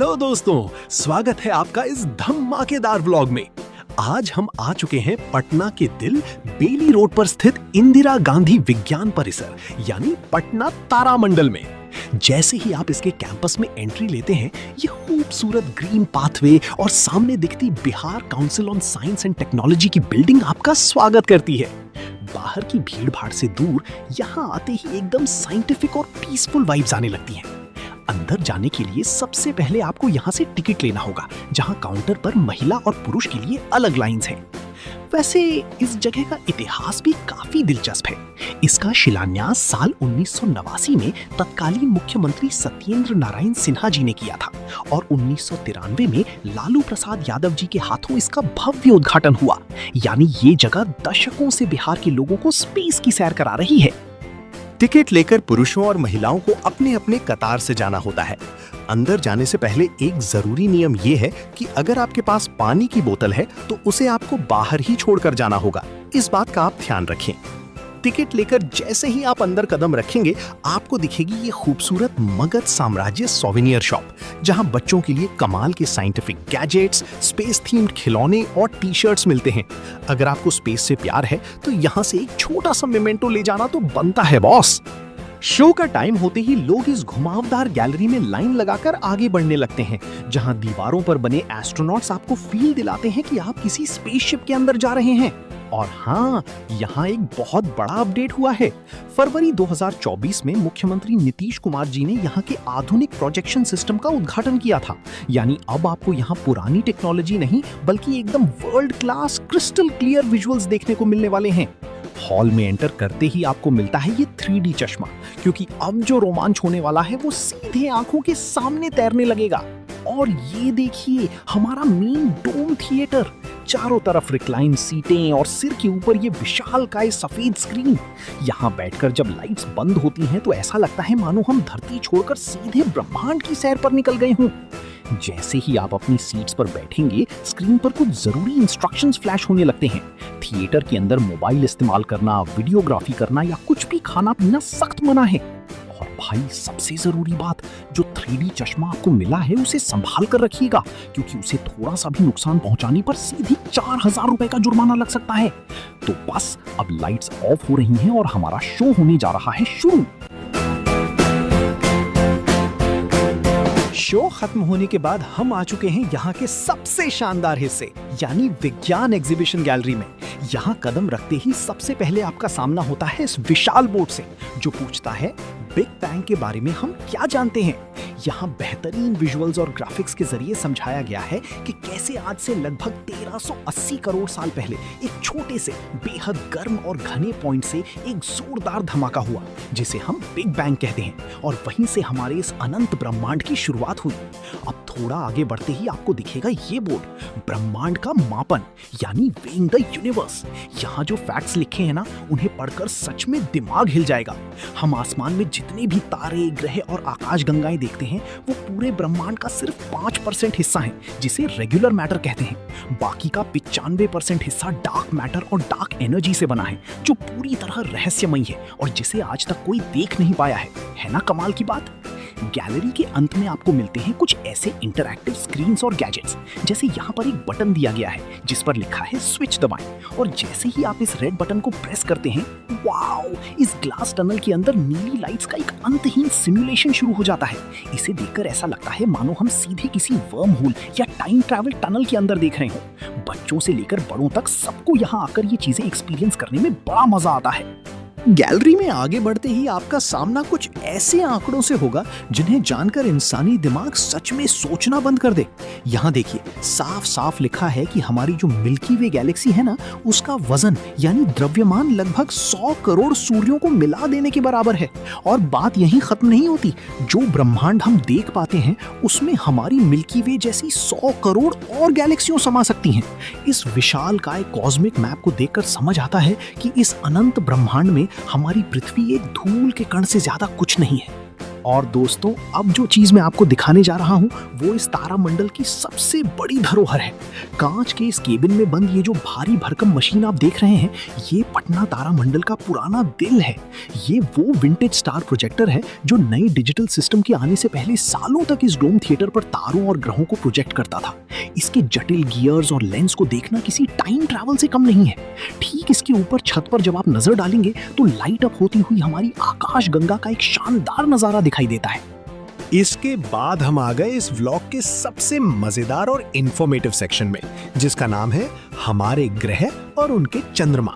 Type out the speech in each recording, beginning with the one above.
Hello दोस्तों, स्वागत है आपका इस धमाकेदार व्लॉग में। आज हम आ चुके हैं पटना के दिल बेली रोड पर स्थित इंदिरा गांधी विज्ञान परिसर यानी पटना तारामंडल में। जैसे ही आप इसके कैंपस में एंट्री लेते हैं, ये खूबसूरत ग्रीन पाथवे और सामने दिखती Bihar council on science and technology की बिल्डिंग आपका स्वागत करती है। बाहर की भीड़ भाड़ से दूर यहाँ आते ही एकदम साइंटिफिक और पीसफुल वाइब्स आने लगती हैं। अंदर जाने के लिए सबसे पहले आपको यहाँ से टिकट लेना होगा, जहाँ काउंटर पर महिला और पुरुष के लिए अलग लाइंस हैं। वैसे इस जगह का इतिहास भी काफी दिलचस्प है। इसका शिलान्यास साल 1989 में तत्कालीन मुख्यमंत्री सत्येंद्र नारायण सिन्हा जी ने किया था और 1993 में लालू प्रसाद यादव जी के हाथों इसका भव्य उद्घाटन हुआ। यानी ये जगह दशकों से बिहार के लोगों को स्पेस की सैर करा रही है। टिकट लेकर पुरुषों और महिलाओं को अपने अपने कतार से जाना होता है। अंदर जाने से पहले एक जरूरी नियम ये है कि अगर आपके पास पानी की बोतल है तो उसे आपको बाहर ही छोड़कर जाना होगा। इस बात का आप ध्यान रखें। टिकट लेकर जैसे ही आप अंदर कदम रखेंगे, आपको दिखेगी ये खूबसूरत मगध साम्राज्य सोवेनियर शॉप, जहां बच्चों के लिए कमाल के साइंटिफिक गैजेट्स, स्पेस थीम्ड खिलौने और टी-शर्ट्स मिलते हैं। अगर आपको स्पेस से प्यार है तो यहाँ से एक छोटा सा मेमेंटो ले जाना तो बनता है बॉस। शो का टाइम होते ही लोग इस घुमावदार गैलरी में लाइन लगाकर आगे बढ़ने लगते हैं, जहां दीवारों पर बने एस्ट्रोनॉट्स आपको फील दिलाते हैं कि आप किसी स्पेसशिप के अंदर जा रहे हैं। और हाँ, यहाँ एक बहुत बड़ा अपडेट हुआ है। फरवरी 2024 में मुख्यमंत्री नीतीश कुमार जी ने यहाँ के आधुनिक प्रोजेक्शन सिस्टम का उद्घाटन किया था। यानी अब आपको यहाँ पुरानी टेक्नोलॉजी नहीं बल्कि एकदम world class crystal clear visuals देखने को मिलने वाले हैं। हॉल में एंटर करते ही आपको मिलता है ये 3D चश्मा, क्योंकि अब जो रोमांच होने वाला है वो सीधे आंखों के सामने तैरने लगेगा। और ये देखिए हमारा मेन डोम थिएटर, चारों तरफ रिक्लाइन सीटें और सिर के ऊपर ये विशालकाय सफेद स्क्रीन। यहाँ बैठकर जब लाइट्स बंद होती हैं तो ऐसा लगता है मानो हम धरती छोड़कर सीधे ब्रह्मांड की सैर पर निकल गए हों। जैसे ही आप अपनी सीट्स पर बैठेंगे, स्क्रीन पर कुछ जरूरी इंस्ट्रक्शंस फ्लैश होने लगते हैं। थिएटर के अंदर मोबाइल इस्तेमाल करना, वीडियोग्राफी करना या कुछ भी खाना पीना सख्त मना है। और भाई सबसे जरूरी बात, जो 3D चश्मा आपको मिला है उसे संभाल कर रखिएगा, क्योंकि उसे थोड़ा सा भी नुकसान पहुंचाने पर सीधे 4000 रुपए का जुर्माना लग सकता है। तो बस अब लाइट्स ऑफ हो रही हैं और हमारा शो होने जा रहा है शुरू। शो खत्म होने के बाद हम आ चुके हैं यहाँ के सबसे शानदार हिस्से यानी विज्ञान एग्जीबिशन गैलरी में। यहाँ कदम रखते ही सबसे पहले आपका सामना होता है इस विशाल बोर्ड से, जो पूछता है बिग बैंग के बारे में हम क्या जानते हैं। यहाँ बेहतरीन विजुअल्स और ग्राफिक्स के जरिए समझाया गया है कि कैसे आज से लगभग 1380 करोड़ साल पहले एक छोटे से बेहद गर्म और घने पॉइंट से एक जोरदार धमाका हुआ, जिसे हम बिग बैंग कहते हैं, और वहीं से हमारे इस अनंत ब्रह्मांड की शुरुआत हुई। अब थोड़ा आगे बढ़ते ही आपको दिखेगा ये बोर्ड, ब्रह्मांड का मापन यानी वेइंग द यूनिवर्स। यहाँ जो फैक्ट्स लिखे हैं ना, उन्हें पढ़कर सच में दिमाग हिल जाएगा। हम आसमान में जितने भी तारे, ग्रह और आकाश गंगाएं देखते हैं वो पूरे ब्रह्मांड का सिर्फ 5% हिस्सा है, जिसे रेगुलर मैटर कहते हैं। बाकी का 95% हिस्सा डार्क मैटर और डार्क एनर्जी से बना है, जो पूरी तरह रहस्यमयी है और जिसे आज तक कोई देख नहीं पाया है ना कमाल की बात। गैलरी के अंत में आपको मिलते हैं कुछ ऐसे इंटरैक्टिव स्क्रीन्स और गैजेट्स, जैसे यहाँ पर एक बटन दिया गया है जिस पर लिखा है स्विच दबाएं, और जैसे ही आप इस रेड बटन को प्रेस करते हैं, वाओ, इस ग्लास टनल के अंदर नीली लाइट्स का एक अंतहीन सिमुलेशन शुरू हो जाता है। इसे देखकर ऐसा लगता है मानो हम सीधे किसी वर्म होल या टाइम ट्रैवल टनल के अंदर देख रहे हो। बच्चों से लेकर बड़ों तक सबको यहाँ आकर ये चीजें एक्सपीरियंस करने में बड़ा मजा आता है। गैलरी में आगे बढ़ते ही आपका सामना कुछ ऐसे आंकड़ों से होगा जिन्हें जानकर इंसानी दिमाग सच में सोचना बंद कर दे। यहाँ देखिए, साफ साफ लिखा है कि हमारी जो मिल्की वे गैलेक्सी है ना, उसका वजन यानी द्रव्यमान लगभग 100 करोड़ सूर्यों को मिला देने के बराबर है। और बात यहीं खत्म नहीं होती, जो ब्रह्मांड हम देख पाते हैं उसमें हमारी मिल्की वे जैसी 100 करोड़ और गैलेक्सियों समा सकती हैं। इस विशालकाय कॉस्मिक मैप को देखकर समझ आता है कि इस अनंत ब्रह्मांड में हमारी पृथ्वी एक धूल के कण से ज्यादा कुछ नहीं है। और दोस्तों, अब जो चीज मैं आपको दिखाने जा रहा हूँ वो इस तारामंडल की सबसे बड़ी धरोहर है। कांच के इस केबिन में बंद ये जो भारी भरकम मशीन आप देख रहे हैं, ये पटना तारामंडल का पुराना दिल है। ये वो विंटेज स्टार प्रोजेक्टर है जो नए डिजिटल सिस्टम के आने से पहले सालों तक इस डोम थिएटर पर तारों और ग्रहों को प्रोजेक्ट करता था। इसके जटिल गियर्स और लेंस को देखना किसी टाइम ट्रैवल से कम नहीं है। ठीक इसके ऊपर छत पर जब आप नजर डालेंगे तो लाइट अप होती हुई हमारी आकाश गंगा का एक शानदार नजारा दिखाई देता है। इसके बाद हम आ गए इस व्लॉग के सबसे मजेदार और इंफॉर्मेटिव सेक्शन में, जिसका नाम है हमारे ग्रह और उनके चंद्रमा।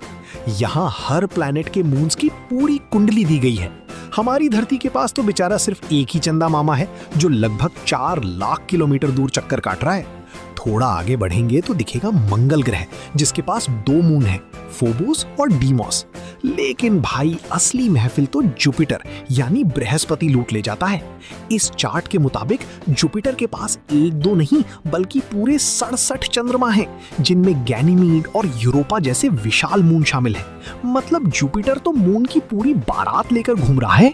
यहाँ हर प्लैनेट के मून्स की पूरी कुंडली दी गई है। हमारी धरती के पास तो बेचारा सिर्फ एक ही चंदा मामा है जो लगभग 4 लाख किलोमीटर दूर चक्कर काट रहा है। थोड़ा आगे बढ़ेंगे तो दिखेगा मंगल ग्रह, जिसके पास 2 मून हैं, फोबोस और डीमोस। लेकिन भाई असली महफिल तो जुपिटर यानी बृहस्पति लूट ले जाता है। इस चार्ट के मुताबिक जुपिटर के पास 1-2 नहीं बल्कि पूरे 67 चंद्रमा हैं, जिनमें गैनीमीड और यूरोपा जैसे विशाल मून शामिल हैं। मतलब जुपिटर तो मून की पूरी बारात लेकर घूम रहा है।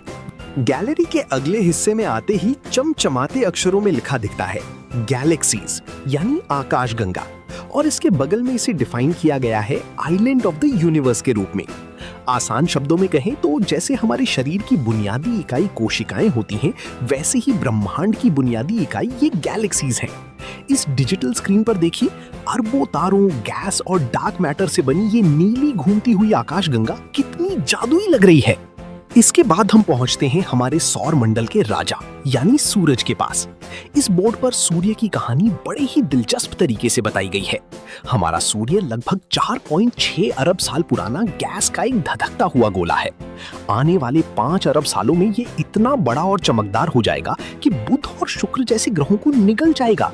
गैलरी के अगले हिस्से में आते ही चमचमाते अक्षरों में लिखा दिखता है गैलेक्सीज यानी आकाशगंगा, और इसके बगल में इसे डिफाइन किया गया है आइलैंड ऑफ द यूनिवर्स के रूप में। आसान शब्दों में कहें तो जैसे हमारे शरीर की बुनियादी इकाई कोशिकाएं होती हैं, वैसे ही ब्रह्मांड की बुनियादी इकाई ये गैलेक्सीज हैं। इस डिजिटल स्क्रीन पर देखिए, अरबों तारों, गैस और डार्क मैटर से बनी ये नीली घूमती हुई आकाशगंगा कितनी जादुई लग रही है। इसके बाद हम पहुंचते हैं हमारे सौर मंडल के राजा यानी सूरज के पास। इस बोर्ड पर सूर्य की कहानी बड़े ही दिलचस्प तरीके से बताई गई है। हमारा सूर्य लगभग 4.6 अरब साल पुराना गैस का एक धधकता हुआ गोला है। आने वाले 5 अरब सालों में ये इतना बड़ा और चमकदार हो जाएगा कि बुध और शुक्र जैसे ग्रहों को निगल जाएगा।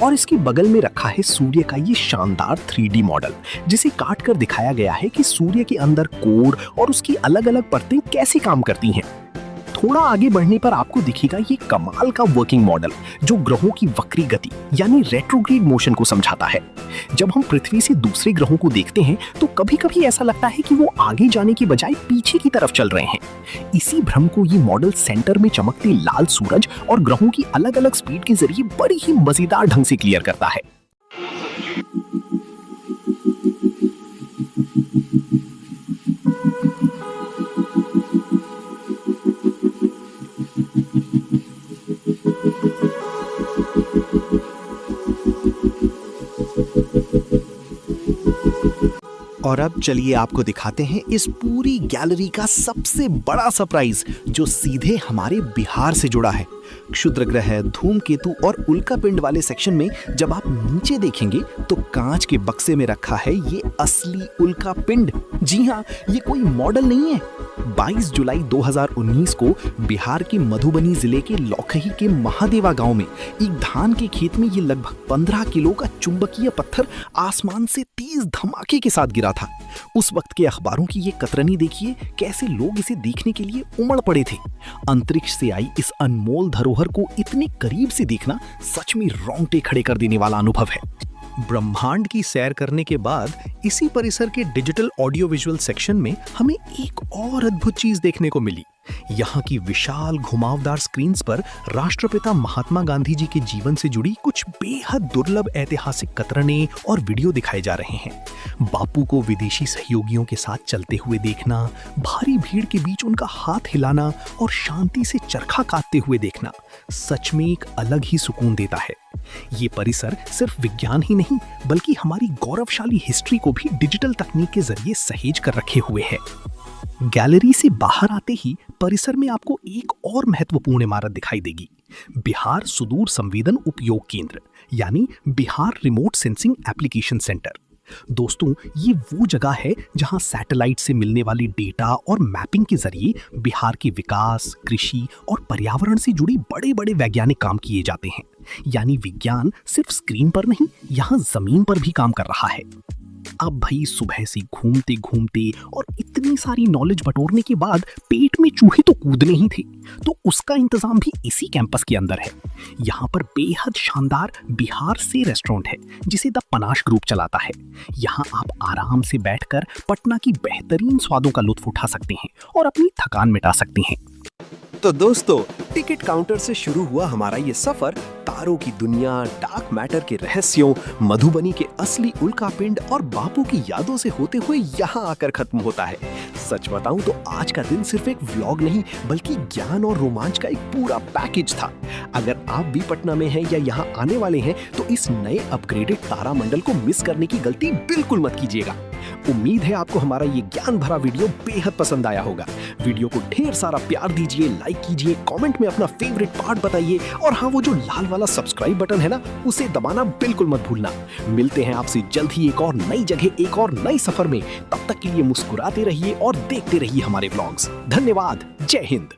और इसके बगल में रखा है सूर्य का ये शानदार 3D मॉडल, जिसे काट कर दिखाया गया है कि सूर्य के अंदर कोर और उसकी अलग अलग परतें कैसे काम करती हैं। थोड़ा आगे बढ़ने पर आपको दिखेगा ये कमाल का वर्किंग मॉडल जो ग्रहों की वक्री गति यानी रेट्रोग्रेड मोशन को समझाता है। जब हम पृथ्वी से दूसरे ग्रहों को देखते हैं तो कभी-कभी ऐसा लगता है कि वो आगे जाने की बजाय पीछे की तरफ चल रहे हैं। इसी भ्रम को ये मॉडल सेंटर में चमकते लाल सूरज और ग्रहों की अलग-अलग स्पीड के जरिए बड़ी ही मजेदार ढंग से क्लियर करता है। और अब चलिए आपको दिखाते हैं इस पूरी गैलरी का सबसे बड़ा सरप्राइज जो सीधे हमारे बिहार से जुड़ा है। क्षुद्र ग्रह, धूमकेतु और उल्कापिंड वाले सेक्शन में जब आप नीचे देखेंगे तो कांच के बक्से में रखा है ये असली उल्कापिंड। जी हाँ, ये कोई मॉडल नहीं है। 22 जुलाई 2019 को बिहार के मधुबनी जिले के लौखही के महादेवा गांव में एक धान के खेत में ये लगभग 15 किलो का चुंबकीय पत्थर आसमान से तेज धमाके के साथ गिरा था। उस वक्त के अखबारों की ये कतरनी देखिए, कैसे लोग इसे देखने के लिए उमड़ पड़े थे। अंतरिक्ष से आई इस अनमोल धरोहर को इतने करीब से देखना सच में रोंगटे खड़े कर देने वाला अनुभव है। ब्रह्मांड की सैर करने के बाद इसी परिसर के डिजिटल ऑडियो विजुअल सेक्शन में हमें एक और अद्भुत चीज देखने को मिली। यहाँ की विशाल घुमावदार स्क्रीन्स पर राष्ट्रपिता महात्मा गांधी जी के जीवन से जुड़ी कुछ बेहद दुर्लभ ऐतिहासिक कतरने और वीडियो दिखाए जा रहे हैं। बापू को विदेशी सहयोगियों के साथ चलते हुए देखना, भारी भीड़ के बीच उनका हाथ हिलाना और शांति से चरखा काटते हुए देखना सच में एक अलग ही सुकून देता है। ये परिसर सिर्फ विज्ञान ही नहीं बल्कि हमारी गौरवशाली हिस्ट्री को भी डिजिटल तकनीक के जरिए सहेज कर रखे हुए है। गैलरी से बाहर आते ही परिसर में आपको एक और महत्वपूर्ण इमारत दिखाई देगी, बिहार सुदूर संवेदन उपयोग केंद्र यानी Bihar remote sensing application centre. दोस्तों, ये वो जगह है जहां सैटेलाइट से मिलने वाली डेटा और मैपिंग के जरिए बिहार के विकास, कृषि और पर्यावरण से जुड़ी बड़े-बड़े वैज्ञानिक काम किए जाते हैं। यानी विज्ञान सिर्फ स्क्रीन पर नहीं, यहाँ जमीन पर भी काम कर रहा है। अब भाई सुबह से घूमते घूमते और इतनी सारी नॉलेज बटोरने के बाद पेट में चूहे तो कूदने ही थे, तो उसका इंतजाम भी इसी कैंपस के अंदर है। यहाँ पर बेहद शानदार बिहार से रेस्टोरेंट है जिसे द पनाश ग्रुप चलाता है। यहाँ आप आराम से बैठकर पटना की बेहतरीन स्वादों का लुत्फ उठा सकते हैं और अपनी थकान मिटा सकते हैं। तो दोस्तों, टिकट काउंटर से शुरू हुआ हमारा ये सफर तारों की दुनिया, डार्क मैटर के रहस्यों, मधुबनी के असली उल्कापिंड और बापू की यादों से होते हुए यहाँ आकर खत्म होता है। सच बताऊं तो आज का दिन सिर्फ एक व्लॉग नहीं बल्कि ज्ञान और रोमांच का एक पूरा पैकेज था। अगर आप भी पटना में हैं या यहाँ आने वाले हैं तो इस नए अपग्रेडेड तारामंडल को मिस करने की गलती बिल्कुल मत कीजिएगा। उम्मीद है आपको हमारा ये ज्ञान भरा वीडियो बेहद पसंद आया होगा। वीडियो को ढेर सारा प्यार दीजिए, लाइक कीजिए, कमेंट में अपना फेवरेट पार्ट बताइए और हाँ, वो जो लाल वाला सब्सक्राइब बटन है ना, उसे दबाना बिल्कुल मत भूलना। मिलते हैं आपसे जल्द ही एक और नई जगह, एक और नए सफर में। तब तक के लिए मुस्कुराते रहिए और देखते रहिए हमारे व्लॉग्स। धन्यवाद। जय हिंद।